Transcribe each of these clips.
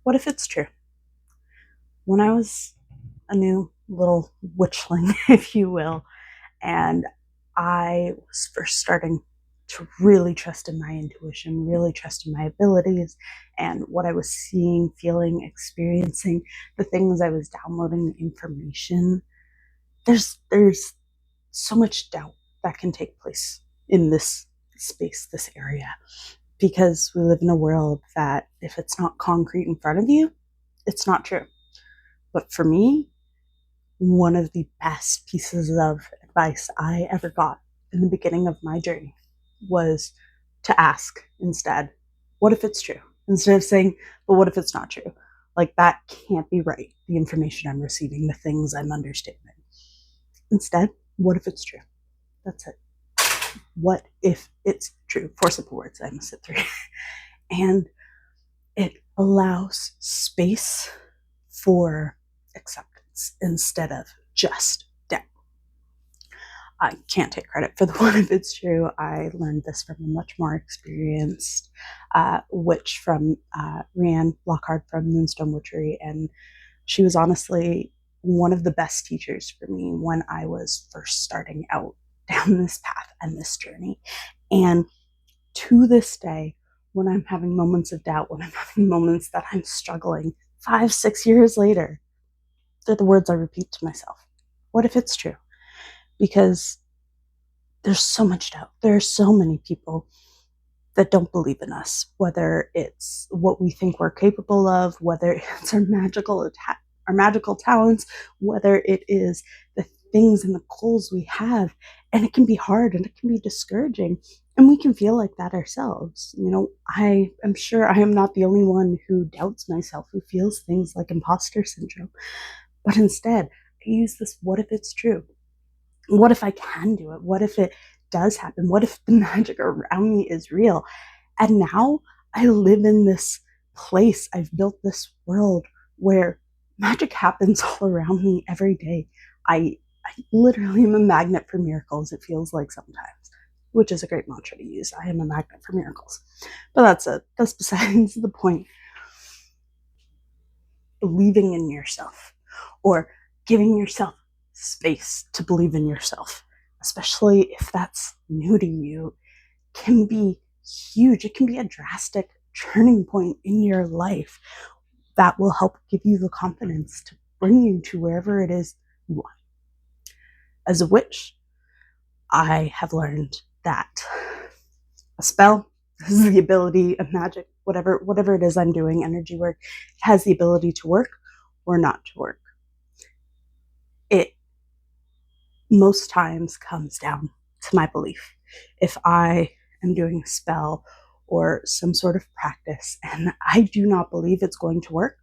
What if it's true? When I was a new little witchling, if you will, and I was first starting to really trust in my intuition, really trust in my abilities and what I was seeing, feeling, experiencing, the things I was downloading, the information. There's so much doubt that can take place in this space, this area, because we live in a world that if it's not concrete in front of you, it's not true. But for me, one of the best pieces of advice I ever got in the beginning of my journey was to ask instead, what if it's true? Instead of saying, but what if it's not true? Like, that can't be right, the information I'm receiving, the things I'm understanding. Instead, what if it's true? That's it. What if it's true? Four simple words. I must hit three. And it allows space for acceptance instead of just doubt. I can't take credit for the one if it's true. I learned this from a much more experienced witch from Rhiannon Lockhart from Moonstone Witchery, and she was honestly one of the best teachers for me when I was first starting out down this path and this journey. And to this day, when I'm having moments of doubt, when I'm having moments that I'm struggling 5-6 years later, they're the words I repeat to myself. What if it's true? Because there's so much doubt. There are so many people that don't believe in us, whether it's what we think we're capable of, whether it's our magical talents, whether it is the things and the goals we have. And it can be hard and it can be discouraging. And we can feel like that ourselves. You know, I am sure I am not the only one who doubts myself, who feels things like imposter syndrome. But instead, I use this, what if it's true? What if I can do it? What if it does happen? What if the magic around me is real? And now I live in this place. I've built this world where magic happens all around me every day. I literally am a magnet for miracles, it feels like sometimes, which is a great mantra to use. I am a magnet for miracles. But that's besides the point. Believing in yourself, or giving yourself space to believe in yourself, especially if that's new to you, can be huge. It can be a drastic turning point in your life that will help give you the confidence to bring you to wherever it is you want. As a witch, I have learned that a spell has the ability of magic, whatever it is I'm doing, energy work, it has the ability to work or not to work. It most times comes down to my belief. If I am doing a spell or some sort of practice and I do not believe it's going to work,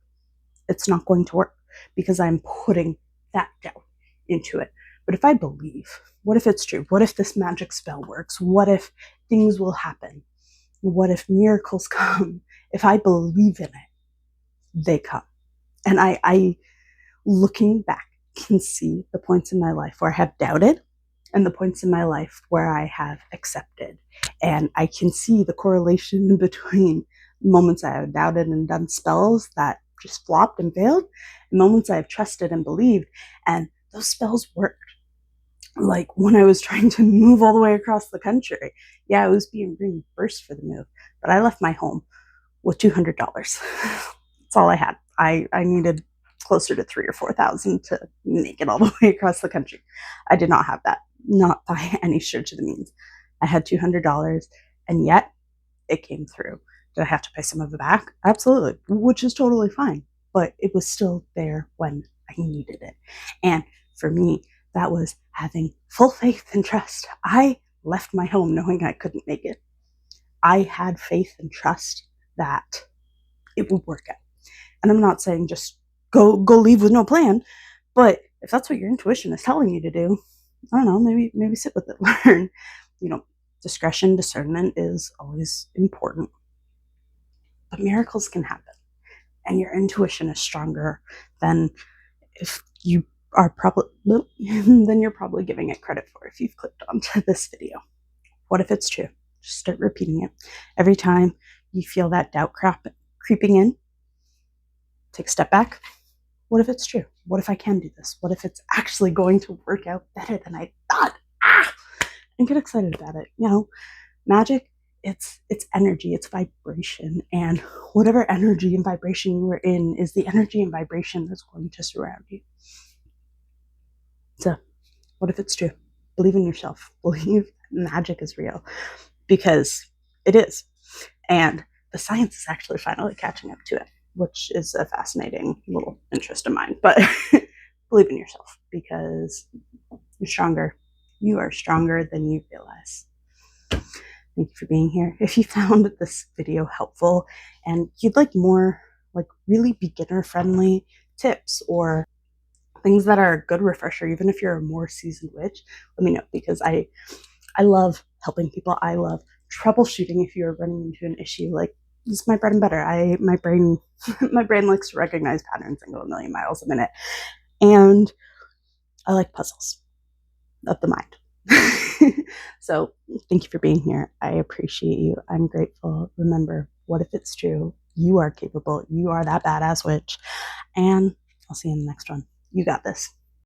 it's not going to work, because I'm putting that doubt into it. But if I believe, what if it's true? What if this magic spell works? What if things will happen? What if miracles come? If I believe in it, they come. And I looking back, can see the points in my life where I have doubted and the points in my life where I have accepted. And I can see the correlation between moments I have doubted and done spells that just flopped and failed, and moments I have trusted and believed, and those spells worked. Like when I was trying to move all the way across the country, yeah, I was being reimbursed for the move, but I left my home with $200. That's all I had. I needed closer to 3,000 or 4,000 to make it all the way across the country. I did not have that, not by any stretch of the means. I had $200, and yet it came through. Did I have to pay some of it back? Absolutely, which is totally fine. But it was still there when I needed it. And for me, that was having full faith and trust. I left my home knowing I couldn't make it. I had faith and trust that it would work out. And I'm not saying just go leave with no plan, but if that's what your intuition is telling you to do, I don't know, maybe sit with it, learn. You know, discretion, discernment is always important. But miracles can happen, and your intuition is stronger than if you are probably then you're probably giving it credit for if you've clicked onto this video. What if it's true? Just start repeating it. Every time you feel that doubt creeping in, take a step back. What if it's true? What if I can do this? What if it's actually going to work out better than I thought? And get excited about it. Magic, it's energy, it's vibration, and whatever energy and vibration you are in is the energy and vibration that's going to surround you. So what if it's true? Believe in yourself. Believe magic is real, because it is. And the science is actually finally catching up to it, which is a fascinating little interest of mine. But believe in yourself, because you're stronger. You are stronger than you realize. Thank you for being here. If you found this video helpful and you'd like more really beginner friendly tips or things that are a good refresher, even if you're a more seasoned witch, let me know, because I love helping people. I love troubleshooting if you're running into an issue. This is my bread and butter. My brain likes to recognize patterns and go a million miles a minute. And I like puzzles of the mind. So thank you for being here. I appreciate you. I'm grateful. Remember, what if it's true? You are capable. You are that badass witch. And I'll see you in the next one. You got this.